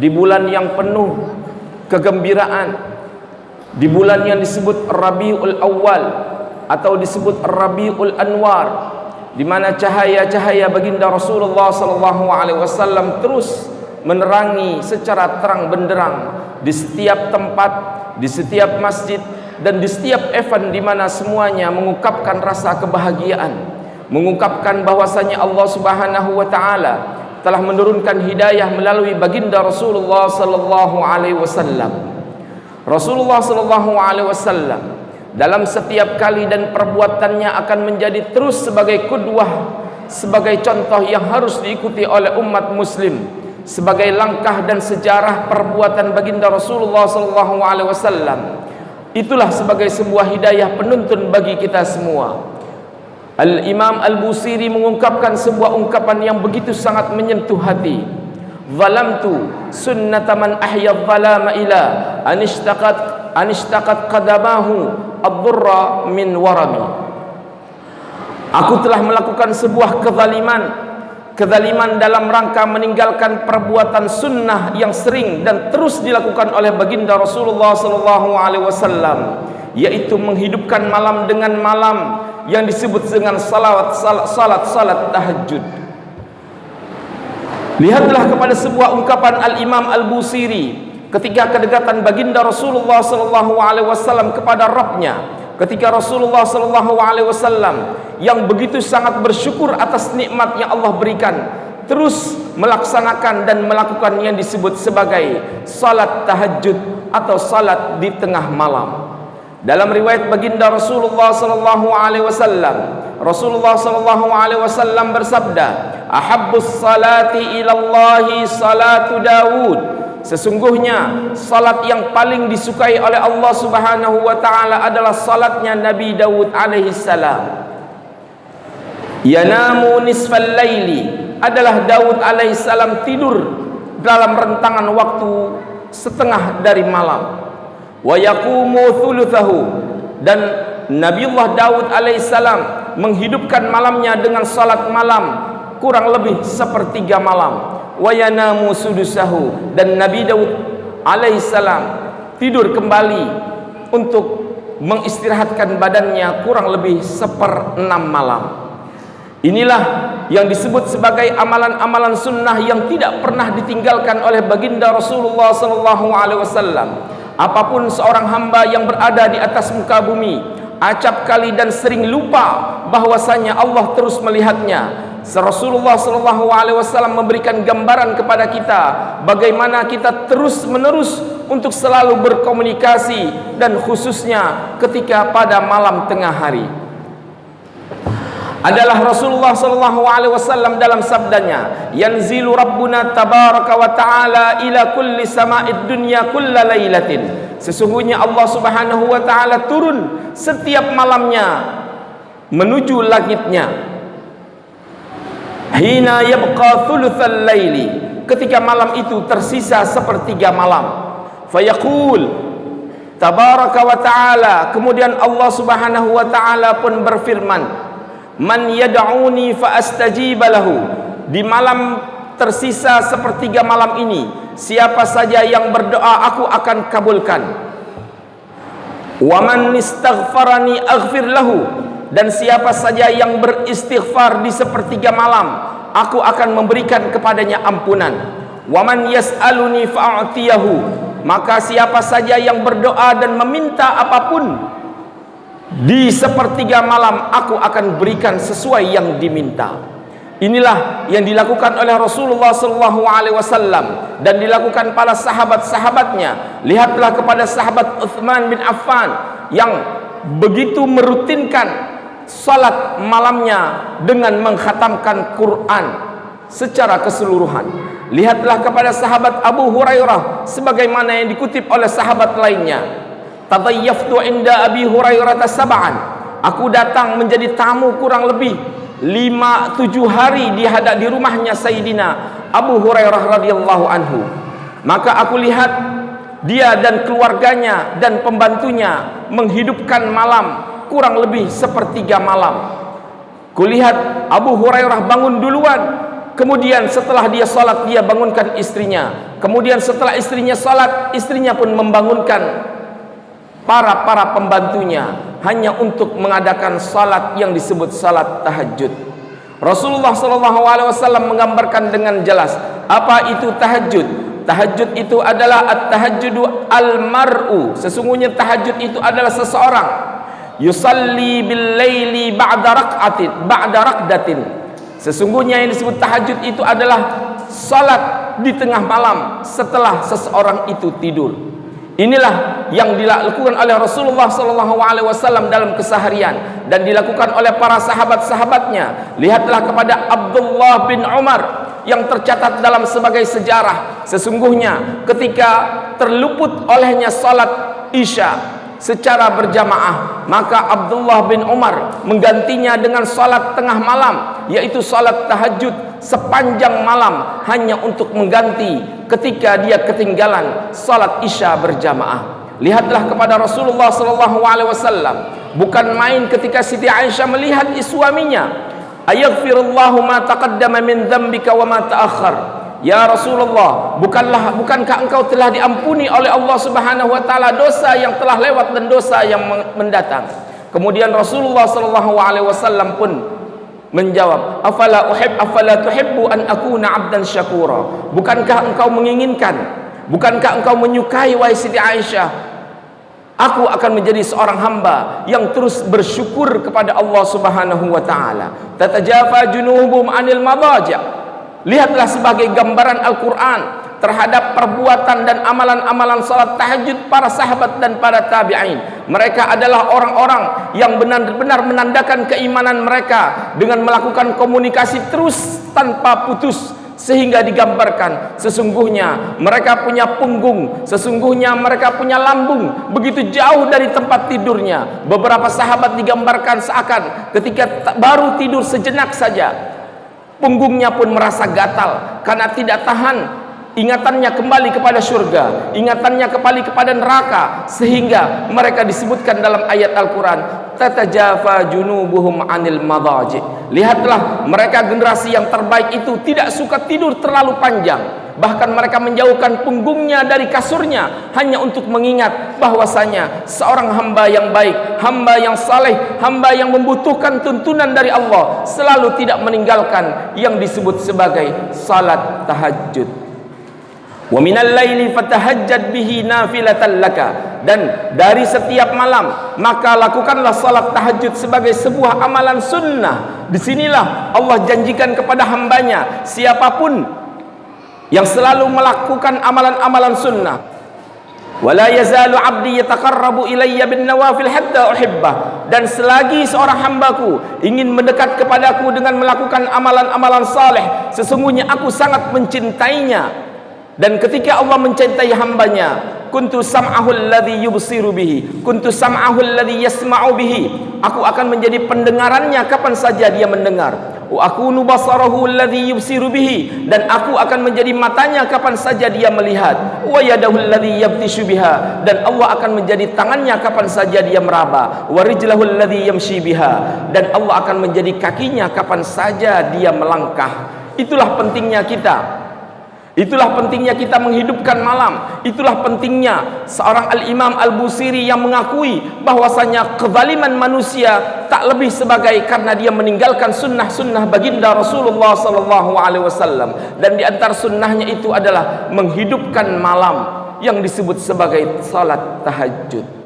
di bulan yang penuh kegembiraan, di bulan yang disebut Rabiul Awal atau disebut Rabiul Anwar, di mana cahaya-cahaya baginda Rasulullah SAW terus menerangi secara terang benderang di setiap tempat, di setiap masjid, dan di setiap event, di mana semuanya mengungkapkan rasa kebahagiaan, mengungkapkan bahwasanya Allah Subhanahu wa taala telah menurunkan hidayah melalui baginda Rasulullah sallallahu alaihi wasallam. Rasulullah sallallahu alaihi wasallam dalam setiap kali dan perbuatannya akan menjadi terus sebagai qudwah, sebagai contoh yang harus diikuti oleh umat muslim, sebagai langkah dan sejarah perbuatan baginda Rasulullah sallallahu alaihi wasallam. Itulah sebagai sebuah hidayah penuntun bagi kita semua. Al-Imam Al-Busiri mengungkapkan sebuah ungkapan yang begitu sangat menyentuh hati. Zalamtu sunnata man ahya dhalama ila anishtaqat qadamahu ad-durra min warami. Aku telah melakukan sebuah kezaliman dalam rangka meninggalkan perbuatan sunnah yang sering dan terus dilakukan oleh baginda Rasulullah SAW, yaitu menghidupkan malam dengan malam yang disebut dengan salat tahajud. Lihatlah kepada sebuah ungkapan Al-Imam Al-Busiri ketika kedekatan baginda Rasulullah SAW kepada Rabbnya, ketika Rasulullah SAW yang begitu sangat bersyukur atas nikmat yang Allah berikan, terus melaksanakan dan melakukan yang disebut sebagai salat tahajud atau salat di tengah malam. Dalam riwayat baginda Rasulullah SAW bersabda, ahabbus salati ilallahi salatu Daud. Sesungguhnya salat yang paling disukai oleh Allah Subhanahu wa taala adalah salatnya Nabi Daud alaihi salam. Yanamu nisfal laili, adalah Daud alaihi salam tidur dalam rentangan waktu setengah dari malam. Wa yaqumu thuluthahu, dan Nabiullah Daud alaihissalam menghidupkan malamnya dengan salat malam kurang lebih sepertiga malam. Wa yanamu sudusahu, dan Nabi Daud alaihissalam tidur kembali untuk mengistirahatkan badannya kurang lebih 1/6 malam. Inilah yang disebut sebagai amalan-amalan sunnah yang tidak pernah ditinggalkan oleh baginda Rasulullah SAW. Apapun seorang hamba yang berada di atas muka bumi acap kali dan sering lupa bahwasanya Allah terus melihatnya. Rasulullah SAW memberikan gambaran kepada kita bagaimana kita terus menerus untuk selalu berkomunikasi, dan khususnya ketika pada malam tengah hari. Adalah Rasulullah SAW dalam sabdanya, yanzilu Rabbuna tabaraka wa ta'ala ila kulli sama'id dunya kulla laylatin. Sesungguhnya Allah Subhanahu wa ta'ala turun setiap malamnya menuju langitnya. Hina yabqa thuluthal laili, ketika malam itu tersisa sepertiga malam. Fayaqul tabaraka wa ta'ala, kemudian Allah Subhanahu wa ta'ala pun berfirman, man yad'uni fa astajiba lahu. Di malam tersisa sepertiga malam ini, siapa saja yang berdoa aku akan kabulkan. Wa man istaghfarani aghfir lahu, dan siapa saja yang beristighfar di sepertiga malam, aku akan memberikan kepadanya ampunan. Wa man yas'aluni fa'atiyahu, maka siapa saja yang berdoa dan meminta apapun di sepertiga malam, aku akan berikan sesuai yang diminta. Inilah yang dilakukan oleh Rasulullah SAW dan dilakukan para sahabat-sahabatnya. Lihatlah kepada sahabat Utsman bin Affan yang begitu merutinkan salat malamnya dengan mengkhatamkan Quran secara keseluruhan. Lihatlah kepada sahabat Abu Hurairah sebagaimana yang dikutip oleh sahabat lainnya. Tadayyaftu inda Abi Hurairah sab'an, aku datang menjadi tamu kurang lebih 5-7 hari di rumahnya Sayyidina Abu Hurairah radhiyallahu anhu. Maka aku lihat dia dan keluarganya dan pembantunya menghidupkan malam kurang lebih sepertiga malam. Kulihat Abu Hurairah bangun duluan kemudian setelah dia salat dia bangunkan istrinya, kemudian setelah istrinya salat istrinya pun membangunkan para pembantunya hanya untuk mengadakan salat yang disebut salat tahajud. Rasulullah SAW menggambarkan dengan jelas apa itu tahajud. Tahajud itu adalah at-tahajjudu al-mar'u. Sesungguhnya tahajud itu adalah seseorang yusalli bil laili ba'da raqdatin. Sesungguhnya yang disebut tahajud itu adalah salat di tengah malam setelah seseorang itu tidur. Inilah yang dilakukan oleh Rasulullah SAW dalam keseharian dan dilakukan oleh para sahabat-sahabatnya. Lihatlah kepada Abdullah bin Umar yang tercatat dalam sebagai sejarah. Sesungguhnya ketika terluput olehnya salat Isya secara berjamaah, maka Abdullah bin Umar menggantinya dengan salat tengah malam, yaitu salat tahajud sepanjang malam, hanya untuk mengganti ketika dia ketinggalan salat Isya berjamaah. Lihatlah kepada Rasulullah SAW, bukan main ketika Siti Aisyah melihat suaminya, ayaghfirullahu ma taqaddama min dzambika wa ma ta'akhkhar. Ya Rasulullah, bukankah engkau telah diampuni oleh Allah Subhanahu wa taala dosa yang telah lewat dan dosa yang mendatang? Kemudian Rasulullah SAW pun menjawab, afala tuhibbu an akuna 'abdan syakura. Bukankah engkau menginginkan, bukankah engkau menyukai wahai Siti Aisyah, aku akan menjadi seorang hamba yang terus bersyukur kepada Allah Subhanahu wa taala. Tatajafa junubuhum 'anil madaji'. Lihatlah sebagai gambaran Al-Quran terhadap perbuatan dan amalan-amalan salat tahajud para sahabat dan para tabi'in. Mereka adalah orang-orang yang benar-benar menandakan keimanan mereka dengan melakukan komunikasi terus tanpa putus, sehingga digambarkan sesungguhnya mereka punya punggung, sesungguhnya mereka punya lambung begitu jauh dari tempat tidurnya. Beberapa sahabat digambarkan seakan ketika baru tidur sejenak saja punggungnya pun merasa gatal karena tidak tahan, ingatannya kembali kepada surga, ingatannya kembali kepada neraka, sehingga mereka disebutkan dalam ayat Al-Quran, tatajafa junubuhum 'anil madaji'. Lihatlah mereka generasi yang terbaik itu tidak suka tidur terlalu panjang, bahkan mereka menjauhkan punggungnya dari kasurnya hanya untuk mengingat bahwasanya seorang hamba yang baik, hamba yang saleh, hamba yang membutuhkan tuntunan dari Allah selalu tidak meninggalkan yang disebut sebagai salat tahajud. Wa minal laili fatahajjad bihi nafilatan laka. Dan dari setiap malam maka lakukanlah salat tahajud sebagai sebuah amalan sunnah. Disinilah Allah janjikan kepada hambanya, siapapun yang selalu melakukan amalan-amalan sunnah, wala yazalu 'abdi yataqarrabu ilayya bin nawafil hatta uhibbah. Dan selagi seorang hambaku ingin mendekat kepadaku dengan melakukan amalan-amalan saleh, sesungguhnya aku sangat mencintainya. Dan ketika Allah mencintai hambanya, kuntu sam'ahu alladhi yubsiru bihi, kuntu sam'ahu alladhi yasma'u bihi, aku akan menjadi pendengarannya kapan saja dia mendengar, wa akunu basarahu alladhi yubsiru bihi, dan aku akan menjadi matanya kapan saja dia melihat, wa yadahu alladhi yabtishu biha, dan Allah akan menjadi tangannya kapan saja dia meraba, wa rijlahu alladhi yamshi biha, dan Allah akan menjadi kakinya kapan saja dia melangkah. Itulah pentingnya kita. Itulah pentingnya kita menghidupkan malam. Itulah pentingnya seorang Al-Imam Al-Busiri yang mengakui bahwasanya kezaliman manusia tak lebih sebagai karena dia meninggalkan sunnah-sunnah baginda Rasulullah SAW. Dan di antara sunnahnya itu adalah menghidupkan malam yang disebut sebagai salat tahajud.